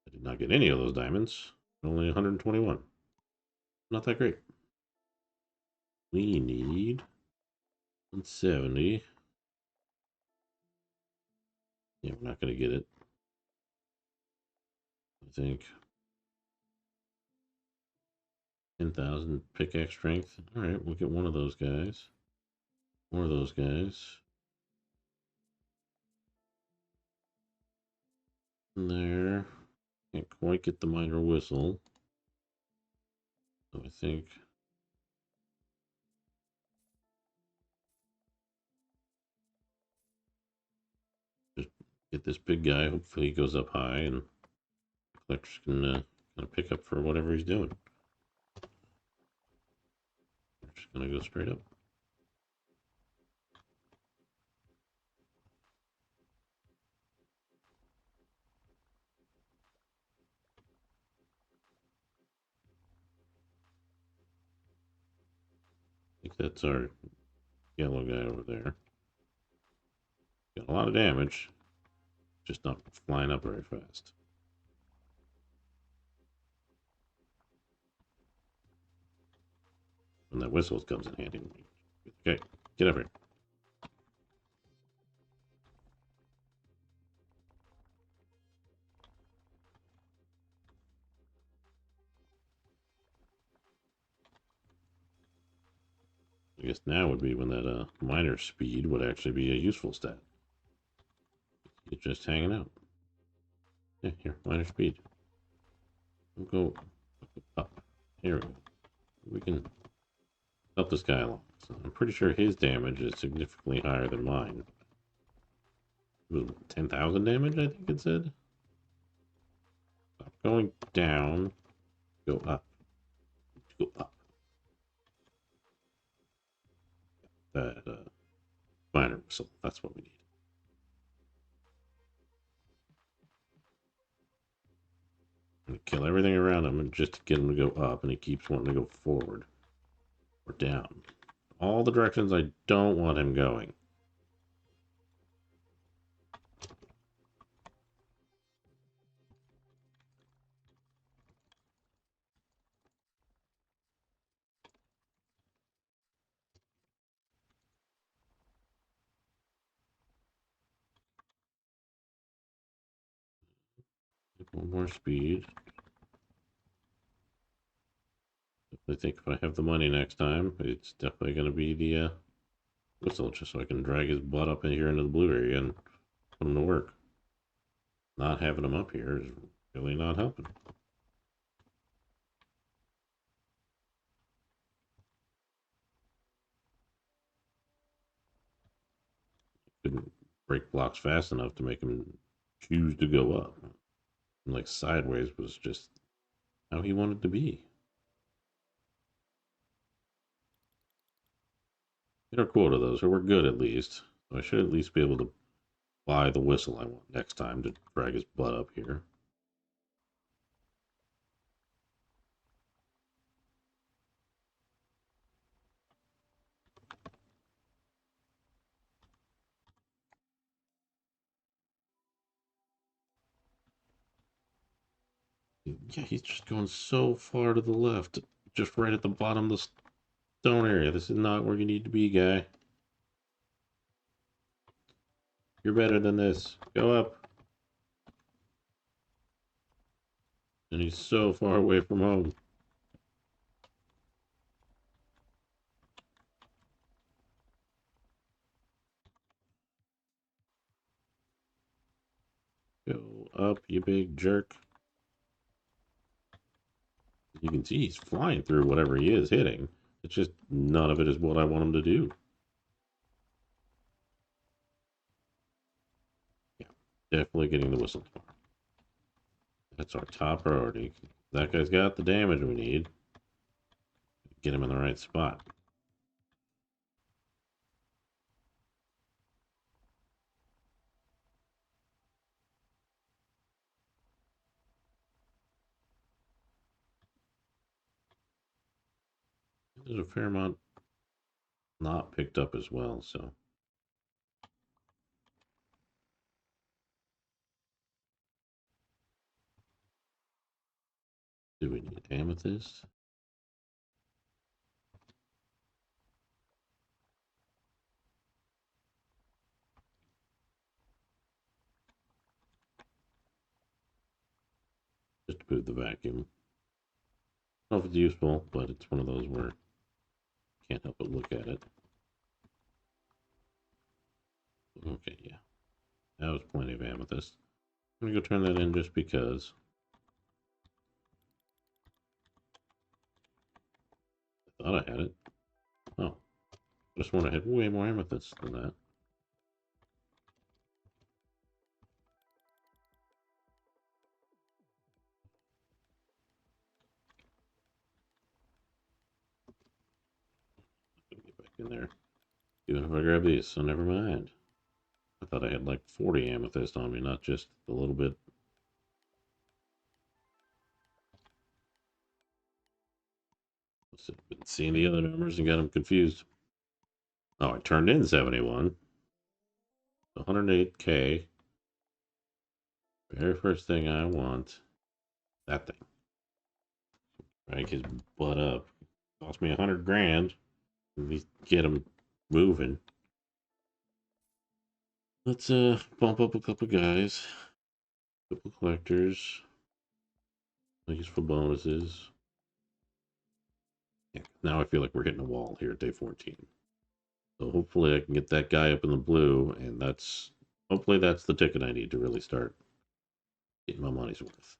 I did not get any of those diamonds. Only 121. Not that great. We need 170. Yeah, we're not going to get it. I think 10,000 pickaxe strength. All right, we'll get one of those guys. More of those guys. And there. Can't quite get the minor whistle. So I think just get this big guy. Hopefully he goes up high and collectors can kind of pick up for whatever he's doing. We're just going to go straight up. I think that's our yellow guy over there. Got a lot of damage, just not flying up very fast. And that whistle comes in handy. Okay, get up here. I guess now would be when that minor speed would actually be a useful stat. You're just hanging out. Yeah, here, minor speed. We'll go up. Here we go. We can help this guy along. So I'm pretty sure his damage is significantly higher than mine. It was 10,000 damage, I think it said. Stop going down. Go up. Miner whistle. That's what we need. And kill everything around him and just to get him to go up, and he keeps wanting to go forward or down. All the directions I don't want him going. One more speed. I think if I have the money next time, it's definitely going to be the whistle, just so I can drag his butt up in here into the blue area and put him to work. Not having him up here is really not helping. Couldn't break blocks fast enough to make him choose to go up. And like sideways was just how he wanted to be. Get our quota though, so we're good at least. So I should at least be able to buy the whistle I want next time to drag his butt up here. Yeah, he's just going so far to the left, just right at the bottom of the stone area. This is not where you need to be, guy. You're better than this. Go up. And he's so far away from home. Go up, you big jerk. You can see he's flying through whatever he is hitting. It's just none of it is what I want him to do. Yeah, definitely getting the whistle. That's our top priority. That guy's got the damage we need. Get him in the right spot. There's a fair amount not picked up as well, so. Do we need amethyst? Just to move the vacuum. I don't know if it's useful, but it's one of those where can't help but look at it. Okay, yeah. That was plenty of amethyst. I'm gonna go turn that in just because. I thought I had it. Oh. I just want to have way more amethyst than that. Get back in there. Even if I grab these, so never mind. I thought I had like 40 amethyst on me, not just a little bit. Been seeing the other numbers and got them confused. Oh, I turned in 71. 108K. Very first thing I want. That thing. Drag his butt up. Cost me 100 grand. At least get him moving. Let's bump up a couple guys. A couple collectors. These for bonuses. Yeah, now I feel like we're hitting a wall here at day 14. So hopefully I can get that guy up in the blue, and hopefully that's the ticket I need to really start getting my money's worth.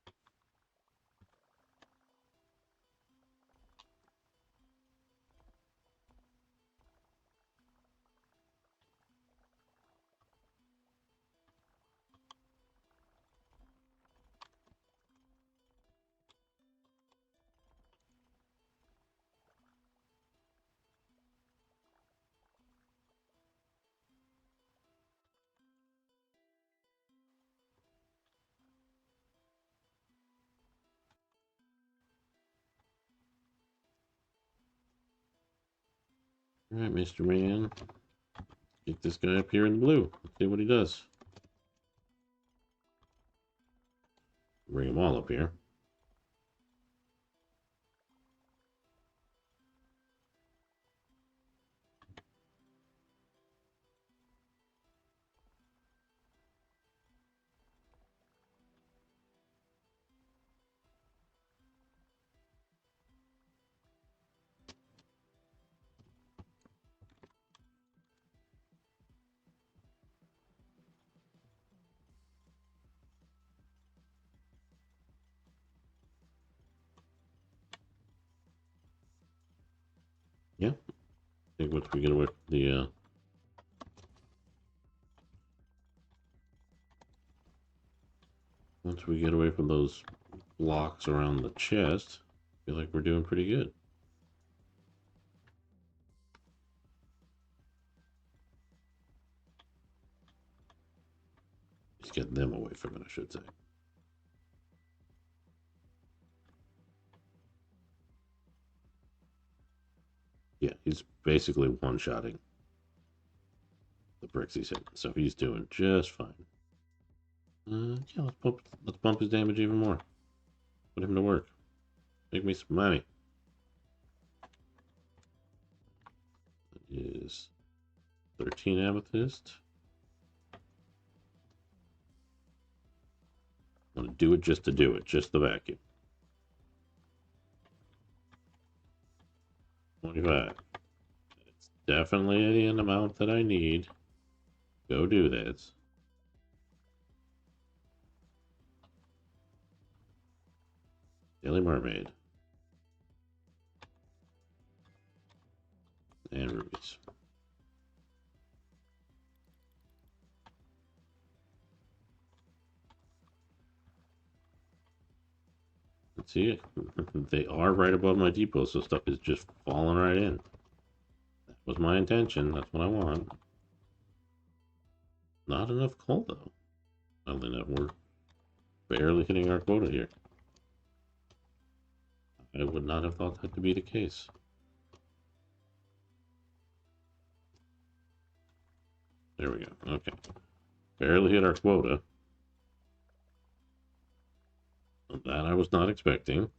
All right, Mr. Man. Get this guy up here in the blue. Let's see what he does. Bring them all up here. Yeah. I think once we get away from the once we get away from those blocks around the chest, I feel like we're doing pretty good. Let's get them away from it, I should say. Yeah, he's basically one-shotting the bricks he's hitting, so he's doing just fine. Yeah, let's bump his damage even more. Put him to work. Make me some money. That is 13 amethyst. I want to do it just to do it, just the vacuum. 25. It's definitely an amount that I need. Go do this. Daily Mermaid. And rubies. Let's see it. They are right above my depot, so stuff is just falling right in. That was my intention. That's what I want. Not enough coal, though. Oddly enough, we're barely hitting our quota here. I would not have thought that to be the case. There we go. Okay. Barely hit our quota. That I was not expecting.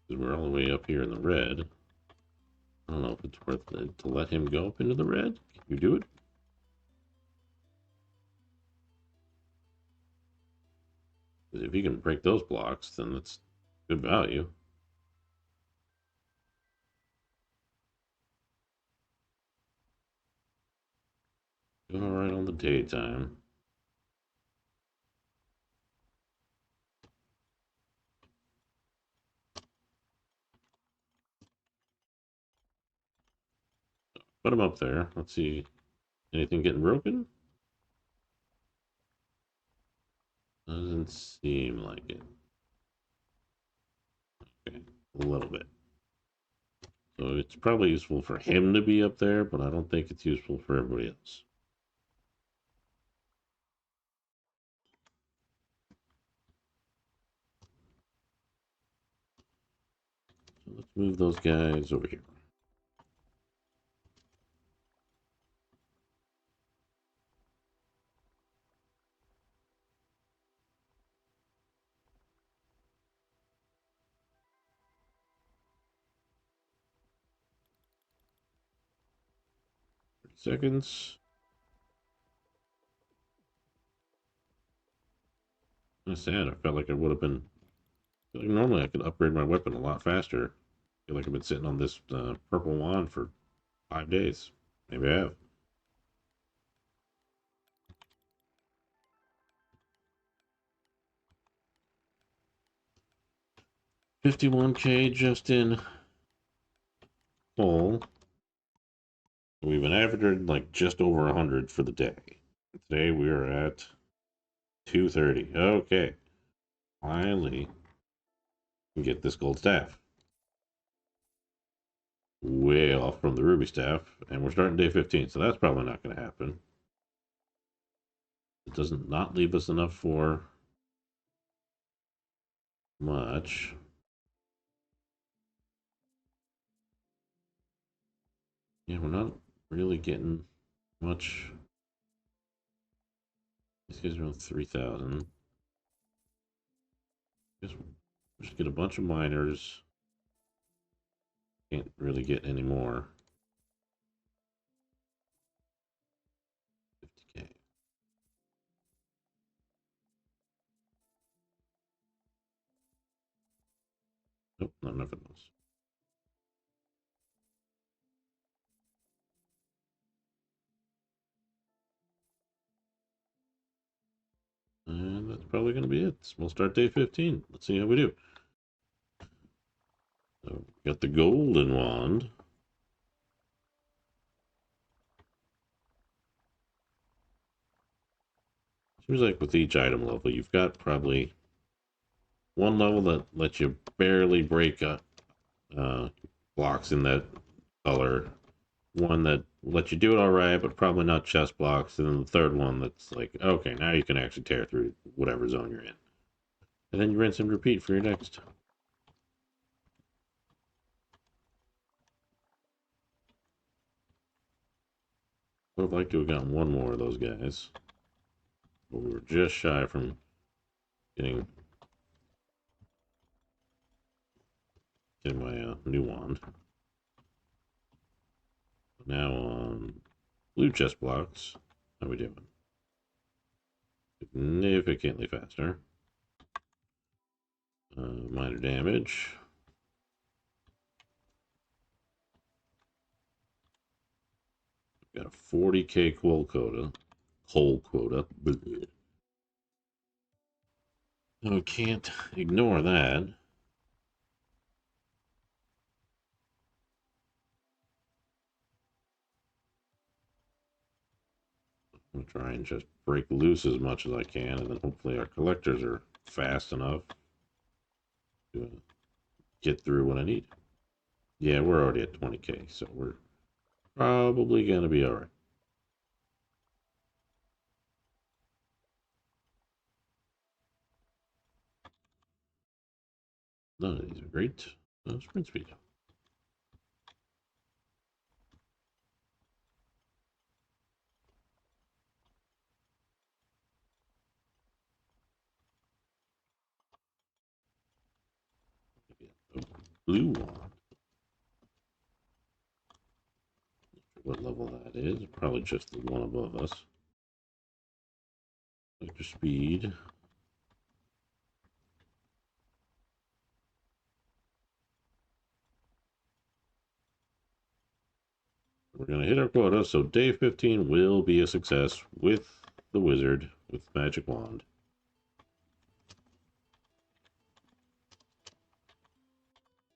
Because we're all the way up here in the red. I don't know if it's worth it to let him go up into the red. Can you do it? Because if you can break those blocks, then that's good value. Doing all right on the daytime. Put him up there. Let's see. Anything getting broken? Doesn't seem like it. Okay, a little bit. So it's probably useful for him to be up there, but I don't think it's useful for everybody else. So let's move those guys over here. Seconds. That's sad. I felt like I would have been. Like normally, I could upgrade my weapon a lot faster. I feel like I've been sitting on this purple wand for 5 days. Maybe I have. $51K just in coal. We've been averaging like just over 100 for the day. Today we are at 230. Okay. Finally can get this gold staff. Way off from the ruby staff. And we're starting day 15, so that's probably not going to happen. It doesn't not leave us enough for much. Yeah, we're not really getting much. These guys are on 3,000. Guess we'll just get a bunch of miners. Can't really get any more. 50K. Nope, not enough of those. And that's probably going to be it. We'll start day 15. Let's see how we do. So, got the golden wand. Seems like with each item level, you've got probably one level that lets you barely break blocks in that color. One that lets you do it all right, but probably not chest blocks. And then the third one that's like, okay, now you can actually tear through whatever zone you're in. And then you rinse and repeat for your next. Would have liked to have gotten one more of those guys. But we were just shy from getting my new wand. Now on blue chest blocks, how we doing? Significantly faster. Minor damage. Got a 40k coal quota. Coal quota. No, can't ignore that. I'm gonna try and just break loose as much as I can, and then hopefully our collectors are fast enough to get through what I need. Yeah, we're already at 20k, so we're probably gonna be all right. None of these are great. Sprint speed. A blue one. What level that is? Probably just the one above us. Collector speed. We're going to hit our quota, so day 15 will be a success with the wizard, with magic wand.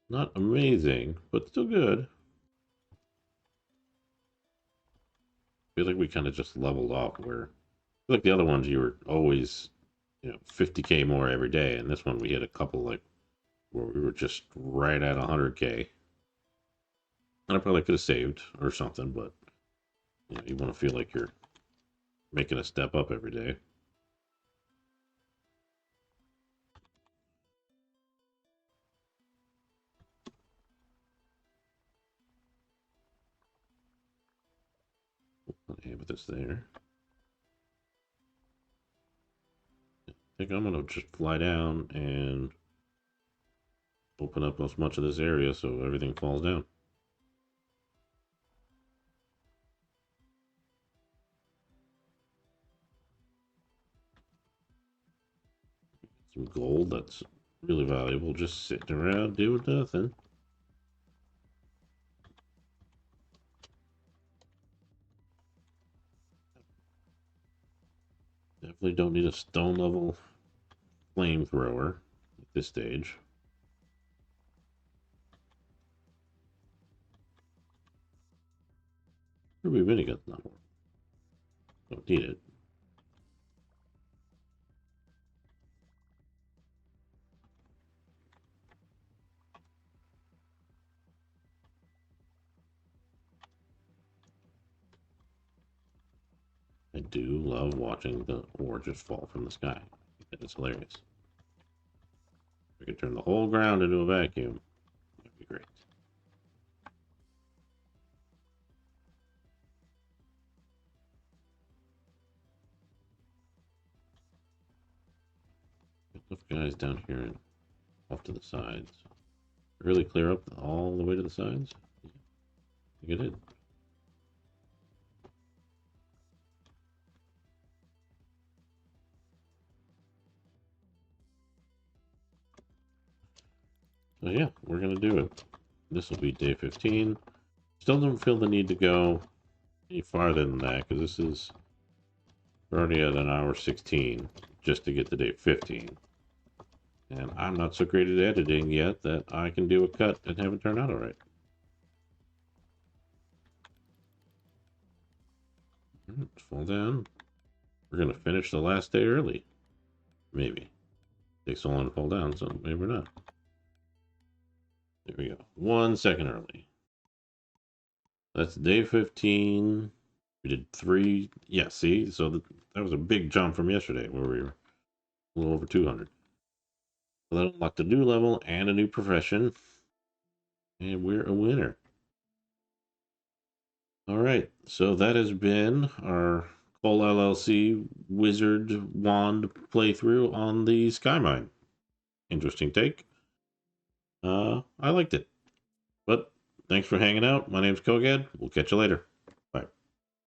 Not amazing, but still good. Feel like we kind of just leveled off where, like the other ones, you were always, 50k more every day, and this one we hit a couple like where we were just right at 100k. And I probably could have saved or something, but you want to feel like you're making a step up every day. Amethyst there. I think I'm gonna just fly down and open up as much of this area so everything falls down. Some gold that's really valuable, just sitting around doing nothing. Definitely don't need a stone level flamethrower at this stage. Ruby minigun's not working. Don't need it. I do love watching the ore just fall from the sky. It's hilarious. We could turn the whole ground into a vacuum. That'd be great. Enough guys down here and off to the sides. Really clear up all the way to the sides? I think it did. So yeah, we're gonna do it. This will be day 15. Still don't feel the need to go any farther than that because this is already at an hour 16 just to get to day 15. And I'm not so great at editing yet that I can do a cut and have it turn out all right. Fall down. We're gonna finish the last day early. Maybe. Takes so long to fall down, so maybe we're not. There we go. 1 second early. That's day 15. We did 3. Yeah, see? So that was a big jump from yesterday where we were a little over 200. So that unlocked a new level and a new profession. And we're a winner. All right. So that has been our Coal LLC Wizard Wand playthrough on the Skymine. Interesting take. I liked it. But thanks for hanging out. My name's Kogad. We'll catch you later.